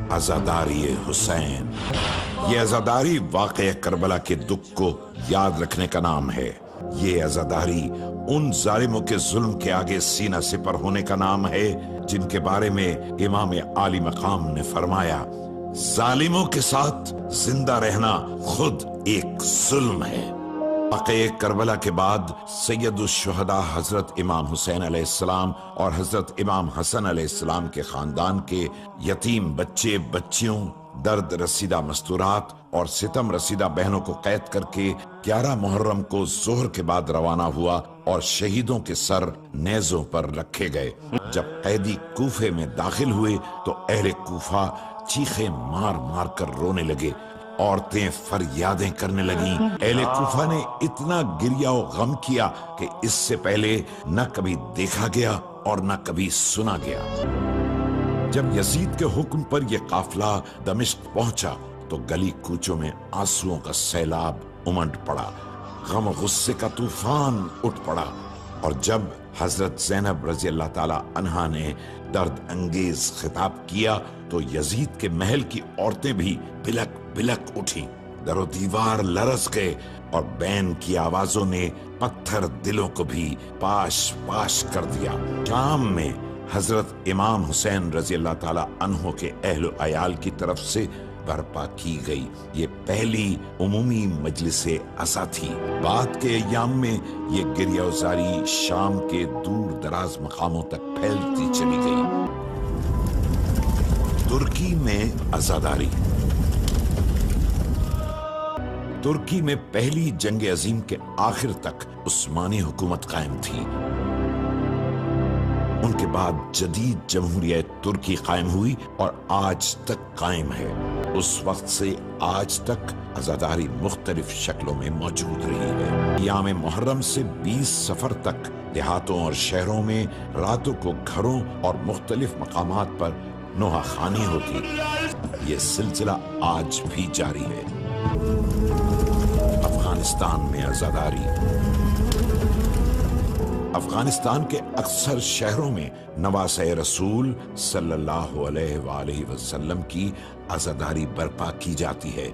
अज़ादारी हुसैन। ये अज़ादारी वाक़या करबला के दुख को याद रखने का नाम है। ये अज़ादारी उन जालिमों के जुल्म के आगे सीना सिपर होने का नाम है जिनके बारे में इमाम आली मकाम ने फरमाया, जालिमों के साथ जिंदा रहना खुद एक जुल्म है। वाक़या करबला के बाद सैयदुश शुहदा हजरत इमाम हुसैन अलैहिस्सलाम और हजरत इमाम हसन अलैहिस्सलाम के खानदान के यतीम बच्चे बच्चियों, दर्द रसीदा मस्तूरात और सितम रसीदा बहनों को कैद करके 11 मुहर्रम को जोहर के बाद रवाना हुआ और शहीदों के सर नेज़ों पर रखे गए। जब कैदी कूफे में दाखिल हुए तो अहले कूफा चीखे मार मार कर रोने लगे, औरतें फरियादें करने लगीं। अहले कूफा ने इतना गिरिया और गम किया कि इससे पहले न कभी देखा गया और न कभी सुना गया। जब यजीद के हुक्म पर यह काफिला दमिश्क पहुंचा तो गली कूचों में आंसुओं का सैलाब उमड़ पड़ा, गम गुस्से का तूफान उठ पड़ा। और जब हजरत ज़ैनब रज़ी अल्लाह ताला अन्हा ने दर्द अंगेज खिताब किया तो यजीद के महल की औरतें भी बिलक बिलक उठी, दरो दीवार लरस गए और बैन की आवाजों ने पत्थर दिलों को भी पाश पाश कर दिया। शाम में हजरत इमाम हुसैन रज़ी अल्लाह ताला अन्हो के अहल अयाल की तरफ से बर्पा की गई ये पहली उमूमी मजलिसे अज़ा थी। बाद के अय्याम में ये गिरियाज़ारी शाम के दूर दराज मकामों तक फैलती चली गई। तुर्की में अज़ादारी। तुर्की में पहली जंग अजीम के आखिर तक उस्मानी हुकूमत कायम थी। उनके बाद जदीद जमहूरियत तुर्की कायम हुई और आज तक कायम है। उस वक्त से आज तक अज़ादारी मुख्तलिफ शक्लों में मौजूद रही है। याम मुहर्रम से 20 सफर तक देहातों और शहरों में रातों को घरों और मुख्तलिफ मकामात पर नोहा खानी होती। ये सिलसिला आज भी जारी है। अफगानिस्तान में अज़ादारी। अफगानिस्तान के अक्सर शहरों में नवासे रसूल सल्लल्लाहु अलैहि वसल्लम की अज़ादारी बर्पा की जाती है।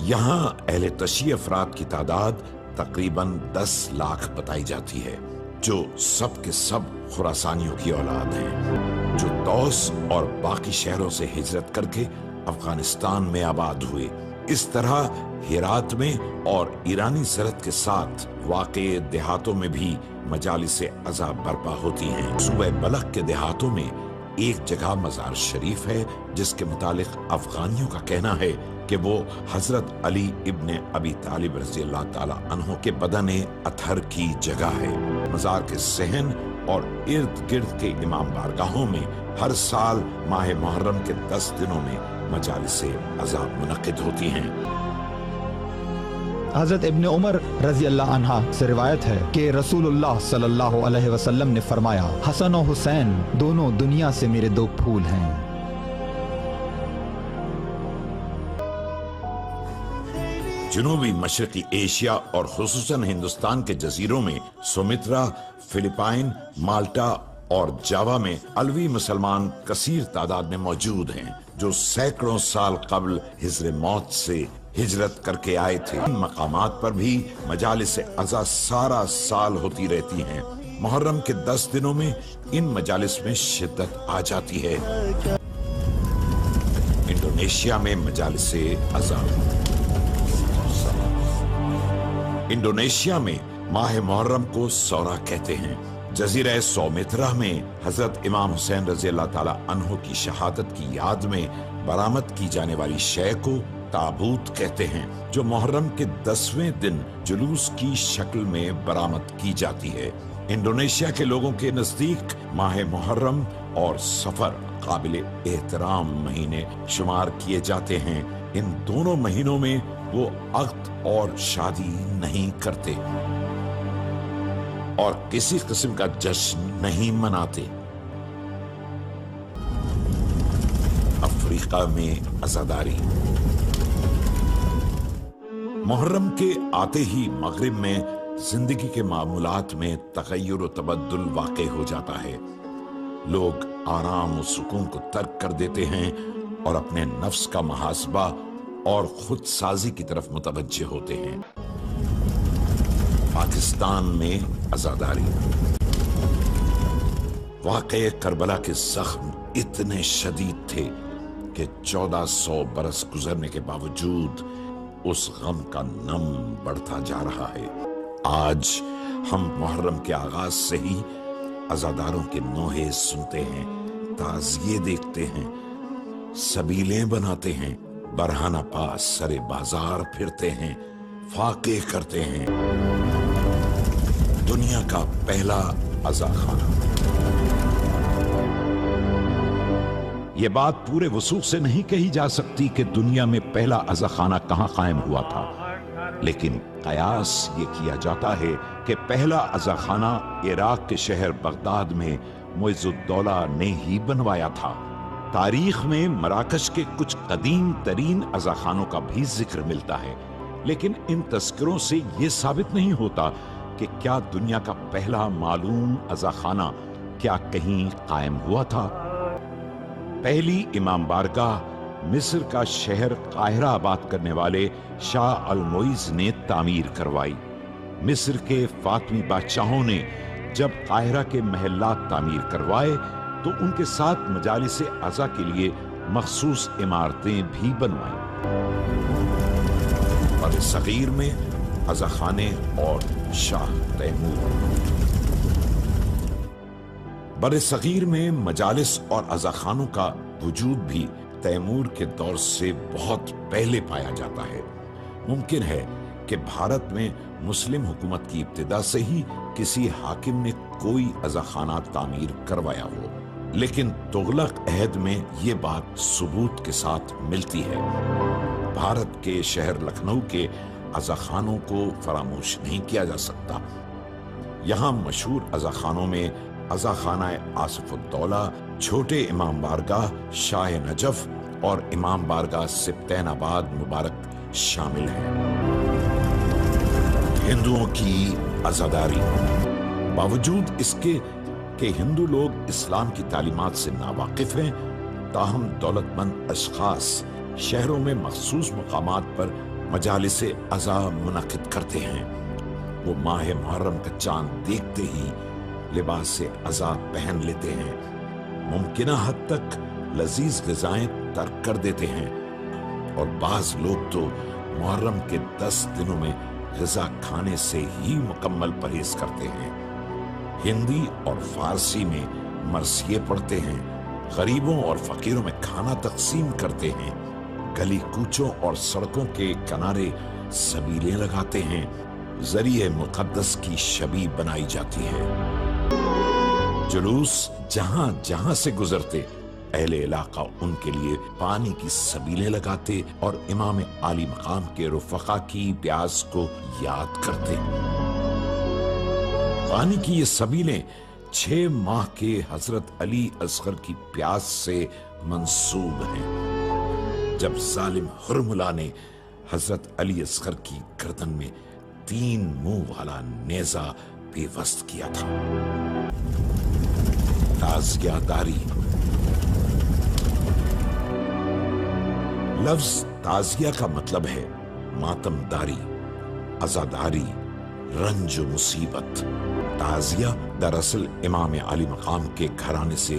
यहाँ अहले तशी अफराद की तादाद तकरीबन 10 लाख बताई जाती है, जो सब के सब खुरासानियों की औलाद हैं, जो तौस और बाकी शहरों से हिजरत करके अफगानिस्तान में आबाद हुए। इस तरह हेरात में और ईरानी सरहद के साथ वाक़े देहातों में भी मजालिस अज़ा बर्पा होती हैं। सूबे बलख के देहातों में एक जगह मज़ार शरीफ है जिसके मुतालिक अफगानियों का कहना है कि वो हजरत अली इब्ने अबी तालिब रज़ी अल्लाह ताला अन्हो के बदने अथर की जगह है। मज़ार के सहन और इर्द गिर्द के इमाम बारगाहों में हर साल माह मुहर्रम के 10 दिनों में मजालिसे अज़ा मुनक़िद होती हैं। हजरत इब्ने उमर रजी अल्लाह अन्हा से रिवायत है कि रसूलुल्लाह सल्लल्लाहु अलैहि वसल्लम ने फरमाया, हसन और हुसैन दोनों दुनिया से मेरे 2 फूल हैं। जनूबी मशरकी एशिया और खुसूसन हिंदुस्तान के जजीरों में सुमित्रा, फिलिपाइन, माल्टा और जावा में अलवी मुसलमान कसीर तादाद में मौजूद हैं, जो सैकड़ों साल कबल हिज्र मौत से हिजरत करके आए थे। इन मकामात पर भी मजालिस अज़ा सारा साल होती रहती हैं। मुहर्रम के 10 दिनों में इन मजालिस में शिद्दत आ जाती है। इंडोनेशिया में मजालिस अज़ा। इंडोनेशिया में माह मुहर्रम को सौरा कहते हैं। जजीरा सौमित्रा में हजरत इमाम हुसैन रज़ी अल्लाह ताला अन्हो की शहादत की याद में बरामद की जाने वाली शय को ताबूत कहते हैं, जो मुहर्रम के 10वें दिन जुलूस की शक्ल में बरामद की जाती है। इंडोनेशिया के लोगों के नजदीक माह मुहर्रम और सफर काबिल एहतराम महीने शुमार किए जाते हैं। इन दोनों महीनों में वो अक़्द और शादी नहीं करते और किसी किस्म का जश्न नहीं मनाते। अफ्रीका में अज़ादारी। मुहर्रम के आते ही मगरिब में जिंदगी के मामूलात में तगय्युर और तबद्दुल वाक़े हो जाता है। लोग आराम और सुकून को तर्क कर देते हैं और अपने नफ्स का मुहासबा और खुद साजी की तरफ मुतवज्जे होते हैं। पाकिस्तान में अज़ादारी। वाक़े करबला के जख्म इतने शदीद थे कि 1400 बरस गुजरने के बावजूद उस गम का नम बढ़ता जा रहा है। आज हम मुहर्रम के आगाज से ही अज़ादारों के नोहे सुनते हैं, ताज़िये देखते हैं, सबीलें बनाते हैं, बरहाना पास सरे बाजार फिरते हैं, फाके करते हैं। दुनिया का पहला अज़ाखाना। यह बात पूरे वसूख से नहीं कही जा सकती कि दुनिया में पहला अज़ाखाना कहां कायम हुआ था, लेकिन कयास ये किया जाता है कि पहला अज़ाखाना इराक के शहर बगदाद में मुइज़ुद्दौला ने ही बनवाया था। तारीख में मराकश के कुछ कदीम तरीन अज़ाखानों का भी जिक्र मिलता है, लेकिन इन तस्करों से यह साबित नहीं होता कि क्या दुनिया का पहला मालूम अज़ाखाना क्या कहीं कायम हुआ था। पहली इमाम बारगाह मिस्र का शहर काहिरा आबाद करने वाले शाह अल-मुइज़ ने तामीर करवाई। मिस्र के फातमी बादशाहों ने जब काहिरा के महल्लात तामीर करवाए तो उनके साथ मजालिस अज़ा के लिए मखसूस इमारतें भी बनवाई। बर सगीर में अज़ाखाने और शाह तैमूर। बर सगीर में मजालिस और अज़ाखानों का वजूद भी तैमूर के दौर से बहुत पहले पाया जाता है। मुमकिन है कि भारत में मुस्लिम हुकूमत की इब्तिदा से ही किसी हाकिम ने कोई अज़ाखाना तामीर करवाया हो, लेकिन तुगलक अहद में ये बात सबूत के साथ मिलती है। भारत के शहर लखनऊ के अज़ाखानों को फरामोश नहीं किया जा सकता। यहाँ मशहूर अज़ाखानों में अज़ाखाना आसिफुद्दौला, छोटे इमाम बारगाह शाह नजफ और इमाम बारगाह सिब्तैनाबाद मुबारक शामिल हैं। हिंदुओं की अज़ादारी। बावजूद इसके कि हिंदू लोग इस्लाम की तालीमात से नावाकिफ हैं, ताहम दौलतमंद अशखास शहरों में मखसूस मुकामात पर मजालिस अज़ा मुनक़िद करते हैं। वो माह मुहर्रम का चांद देखते ही लिबास अज़ा पहन लेते हैं, मुमकिना हद तक लजीज ग़िज़ाएं तर्क कर देते हैं और बाज़ लोग तो मुहर्रम के 10 दिनों में ग़िज़ा खाने से ही मुकम्मल परहेज करते हैं। हिंदी और फारसी में मरसिये पढ़ते हैं, गरीबों और फकीरों में खाना तकसीम करते हैं, गली कूचों और सड़कों के किनारे सबीलें लगाते हैं, ज़रिए मुक़द्दस की शबी बनाई जाती है। जुलूस जहां जहां से गुजरते अहले इलाका उनके लिए पानी की सबीलें लगाते और इमाम आली मकाम के रुफ़क़ा की प्यास को याद करते। पानी की ये सबीलें 6 माह के हजरत अली असगर की प्यास से मंसूब हैं, जब जालिम हुरमुला ने हजरत अली असगर की गर्दन में 3 मुंह वाला नेजा बेवस्त किया था। ताज़ियादारी। लफ्ज ताज़िया का मतलब है मातमदारी, अज़ादारी, रंज मुसीबत। ताज़िया दरअसल इमाम आली मकाम के घराने से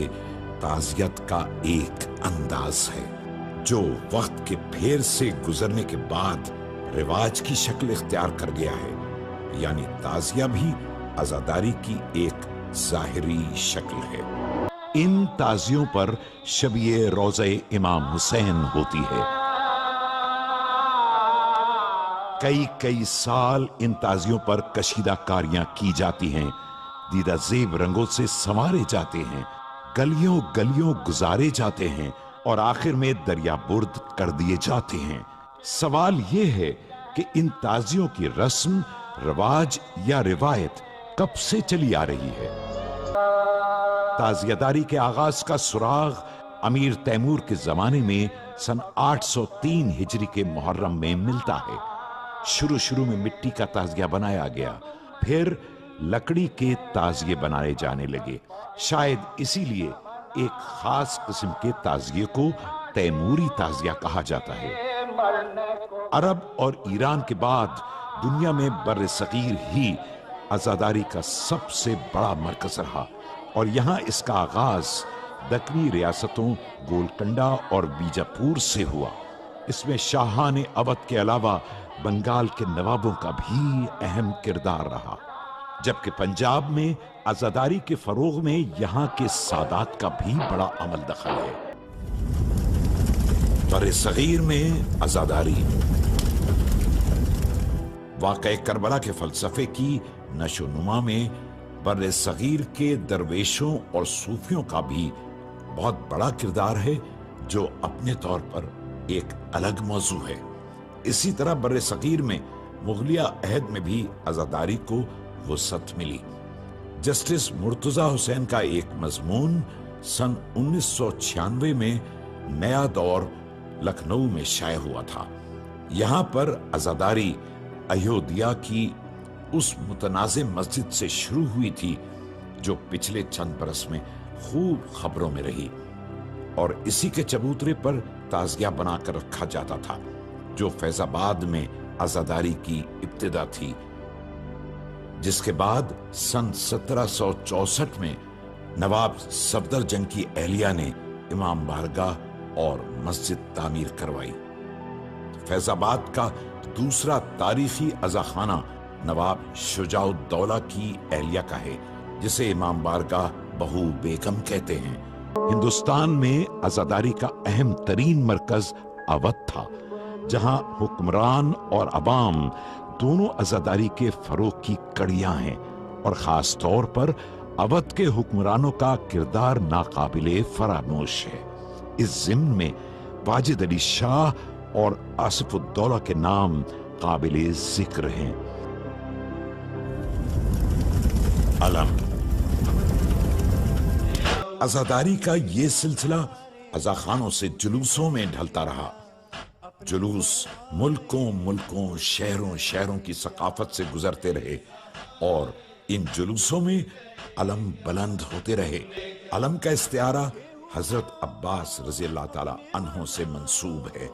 ताज़ियत का एक अंदाज है जो वक्त के फेर से गुजरने के बाद रिवाज की शक्ल इख्तियार कर गया है। यानी ताज़िया भी अज़ादारी की एक ज़ाहिरी शक्ल है। इन ताज़ियों पर शबीए रोज़े इमाम हुसैन होती है। कई कई साल इन ताज़ियों पर कशीदाकारियां की जाती हैं, दीदा ज़ेब रंगों से संवारे जाते हैं, गलियों गलियों गुजारे जाते हैं और आखिर में दरिया बुर्द कर दिए जाते हैं। सवाल यह है कि इन ताज़ियों की रस्म, रिवाज या रिवायत कब से चली आ रही है। ताज़ियादारी के आगाज का सुराग अमीर तैमूर के जमाने में सन 803 हिजरी के मुहर्रम में मिलता है। शुरू में मिट्टी का ताज़िया बनाया गया, फिर लकड़ी के ताज़िए बनाए जाने लगे। शायद इसीलिए एक खास किस्म के ताज़िए को तैमूरी ताजिया कहा जाता है। अरब और ईरान के बाद दुनिया में बर्र सगीर ही आजादारी का सबसे बड़ा मरकज रहा और यहाँ इसका आगाज दक्कनी रियासतों गोलकंडा और बीजापुर से हुआ। इसमें शाहान अवध के अलावा बंगाल के नवाबों का भी अहम किरदार रहा, जबकि पंजाब में आजादारी के फरोग में यहाँ के सादात का भी बड़ा अमल दखल है। बर्र सगीर में आजादारी वाक़े करबला के फलसफे की नशो नुमा में बर्र सगीर के दरवेशों और सूफियों का भी बहुत बड़ा किरदार है, जो अपने तौर पर एक अलग मौजू है। इसी तरह बर्र सगीर में मुगलिया अहद में भी आजादारी को वुसअत मिली। जस्टिस मुर्तजा हुसैन का एक मजमून सन 1996 में नया दौर लखनऊ में शाये हुआ था। यहाँ पर आजादारी अयोध्या की उस मुतनाज़े मस्जिद से शुरू हुई थी जो पिछले चंद बरस में खूब खबरों में रही और इसी के चबूतरे पर ताज़िया बनाकर रखा जाता था, जो फैजाबाद में आजादारी की इब्तिदा थी, जिसके बाद सन 1764 में नवाब सफदरजंग की एहलिया ने इमाम बारगाह और मस्जिद तामीर करवाई। फैजाबाद का दूसरा तारीखी अज़ाखाना नवाब शुजाउद्दौला की एहलिया का है, जिसे इमाम बारगाह बहू बेगम कहते हैं। हिंदुस्तान में आजादारी का अहम तरीन मरकज अवध था, जहां हुक्मरान और अवाम दोनों आजादारी के फरोग की कड़ियां हैं और खास तौर पर अवध के हुक्मरानों का किरदार नाकाबिले फरामोश है। इस ज़िम्न में वाजिद अली शाह और आसिफुद्दौला के नाम काबिले जिक्र हैं। अलम आजादारी का ये सिलसिला अज़ाखानों से जुलूसों में ढलता रहा। जुलूस मुल्कों मुल्कों शहरों शहरों की सकाफत से गुजरते रहे और इन जुलूसों में अलम बुलंद होते रहे। अलम का इस्तिआरा हजरत अब्बास रज़ी अल्लाह ताला अन्हु से मंसूब है।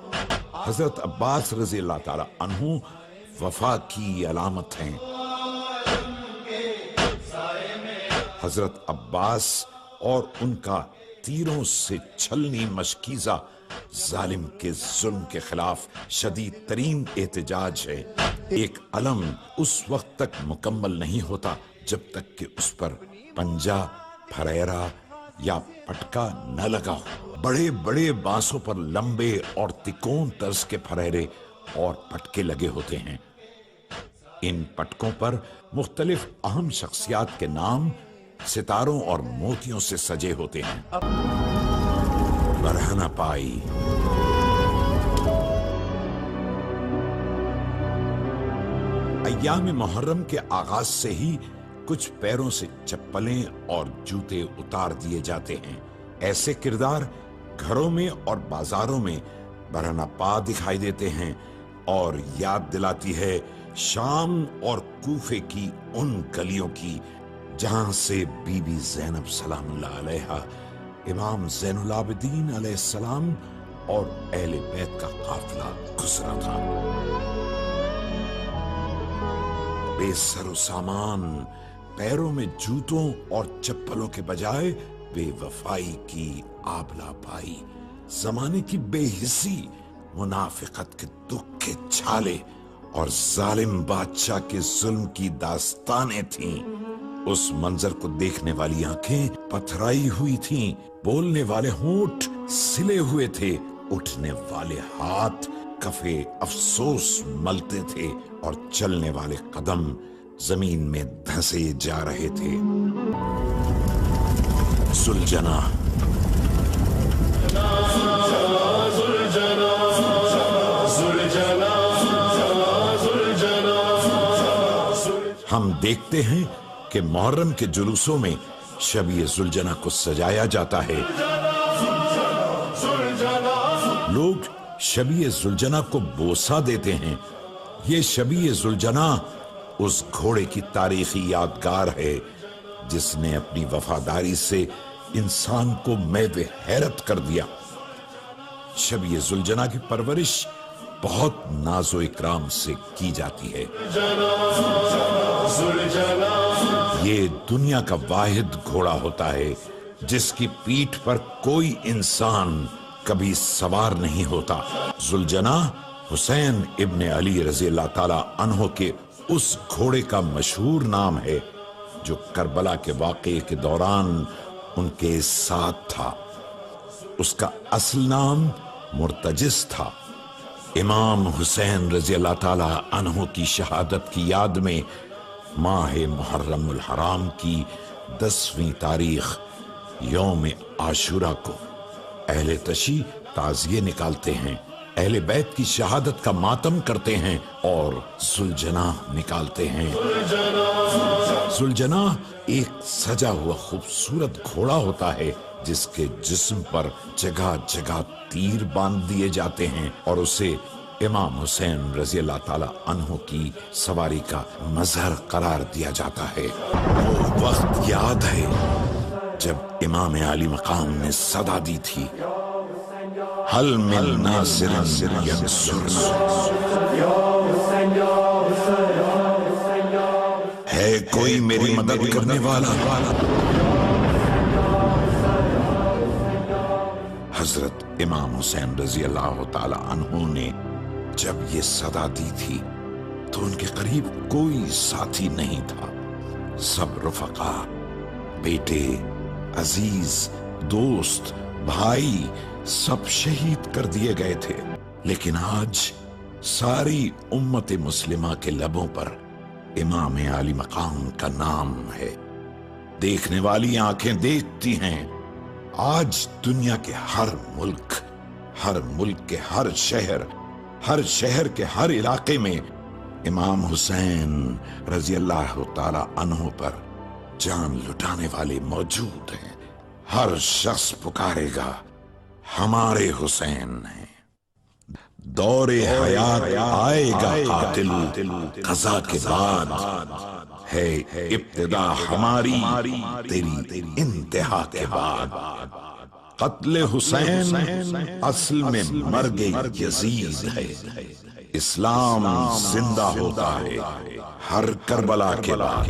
हजरत अब्बास रज़ी अल्लाह ताला अन्हु वफा की अलामत हैं। हजरत अब्बास और उनका तीरों से छलनी मशकीज़ा जालिम के जुल्म के खिलाफ शदीद तरीन एहतजाज है। एक अलम उस वक्त तक मुकम्मल नहीं होता जब तक कि उस पर पंजा, फरेरा या पटका न लगा हो। बड़े बड़े बांसों पर लंबे और तिकोन तर्ज के फरेरे और पटके लगे होते हैं। इन पटकों पर मुख्तलिफ अहम शख्सियात के नाम सितारों और मोतियों से सजे होते हैं। बरहना पाई, अय्याम मुहर्रम के आगाज से ही कुछ पैरों से चप्पलें और जूते उतार दिए जाते हैं। ऐसे किरदार घरों में और बाजारों में बरहना पा दिखाई देते हैं और याद दिलाती है शाम और कूफे की उन गलियों की जहां से बीबी ज़ैनब सलामुल्लाह अलैहा, इमाम ज़ैनुल आबिदीन अलैहिस्सलाम और अहले बैत का काफिला गुजरा था। बेसर सामान, पैरों में जूतों और चप्पलों के बजाय बेवफाई की आबला पाई, जमाने की बेहिसी, मुनाफिकत के दुख के छाले और जालिम बादशाह के जुल्म की दास्तानें थीं। उस मंजर को देखने वाली आंखें पथराई हुई थीं, बोलने वाले होंठ सिले हुए थे, उठने वाले हाथ कफे अफसोस मलते थे और चलने वाले कदम जमीन में धंसे जा रहे थे। सुलझना हम देखते हैं कि मुहर्रम के जुलूसों में शब-ए-ज़ुलजना को सजाया जाता है। लोग शब-ए-ज़ुलजना को बोसा देते हैं। ये शब-ए-ज़ुलजना उस घोड़े की तारीखी यादगार है जिसने अपनी वफादारी से इंसान को मैवे हैरत कर दिया। شب ذوالجنا کی پرورش بہت ناز و اکرام سے کی جاتی ہے۔ یہ دنیا کا واحد گھوڑا ہوتا ہے جس کی پیٹھ پر کوئی انسان کبھی سوار نہیں ہوتا۔ ذوالجنا حسین ابن علی رضی اللہ تعالی عنہ کے اس گھوڑے کا مشہور نام ہے جو کربلا کے واقعے کے دوران ان کے ساتھ تھا۔ اس کا اصل نام مرتجس تھا۔ امام حسین رضی اللہ تعالی عنہ کی شہادت کی یاد میں ماہ محرم الحرام کی 10ویں تاریخ یوم عاشورہ کو اہل تشیع تعزیے نکالتے ہیں، اہل بیت کی شہادت کا ماتم کرتے ہیں اور ذوالجنا نکالتے ہیں۔ ذوالجنا ایک سجا ہوا خوبصورت گھوڑا ہوتا ہے جس کے جسم پر جگہ جگہ تیر باندھ دیے جاتے ہیں اور اسے امام حسین رضی اللہ تعالی عنہ کی سواری کا مظہر قرار دیا جاتا ہے۔ وہ وقت یاد ہے جب امام علی مقام نے صدا دی تھی، حل من ناصر ینصرنا، ہے کوئی میری مدد کرنے والا؟ حضرت امام حسین رضی اللہ تعالی عنہ نے جب یہ صدا دی تھی تو ان کے قریب کوئی ساتھی نہیں تھا۔ سب رفقا، بیٹے، عزیز، دوست، بھائی سب شہید کر دیے گئے تھے، لیکن آج ساری امت مسلمہ کے لبوں پر امام علی مقام کا نام ہے۔ دیکھنے والی آنکھیں دیکھتی ہیں، آج دنیا کے ہر ملک کے ہر شہر کے ہر علاقے میں امام حسین رضی اللہ تعالی عنہ پر جان لٹانے والے موجود ہیں۔ ہر شخص پکارے گا ہمارے حسین ہیں۔ دور حیات آئے گا قاتل، قضا کے بعد ہے ابتدا ہماری، تیری انتہا کے بعد۔ قتل حسین اصل میں مرگ یزید ہے۔ اسلام زندہ ہوتا ہے ہر کربلا کے بعد۔